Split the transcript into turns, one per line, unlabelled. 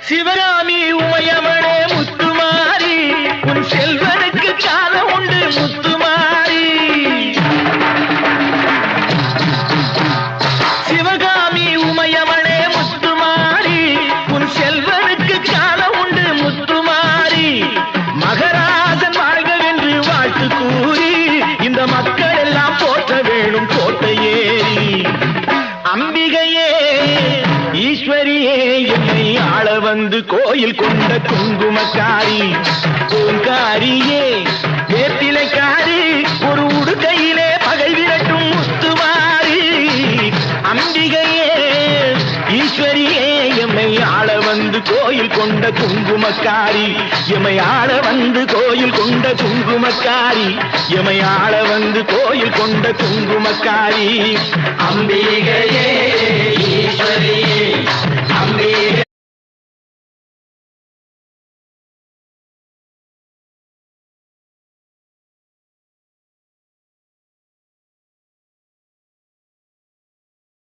சிவகாமி உமையவளே முத்துமாரி உன் செல்வனுக்கு காலம் உண்டு முத்துமாரி சிவகாமி உமையவளே முத்துமாரி உன் செல்வனுக்கு காலம் உண்டு முத்துமாரி மகராஜன் வாழ்கவென்று வாழ்த்து கூறி இந்த மக்கள் எல்லாம் போற்ற வேணும் கோட்டையேறி அம்பிகையே ஈஸ்வரியே என்னை ஆள வந்து கோயில் கொண்ட குங்குமக்காரி பூங்காரியே வேப்பிலைக்காரி ஒரு உடுக்கையிலே பகை விரட்டும் முத்துமாரி அம்பிகையே ஈஸ்வரியே எம்மை ஆள வந்து கோயில் கொண்ட குங்குமக்காரி எம்மை ஆள வந்து கோயில் கொண்ட குங்குமக்காரி எம்மை ஆள வந்து கோயில் கொண்ட குங்குமக்காரி அம்பிகையே ஈஸ்வரியே அம்பிகையே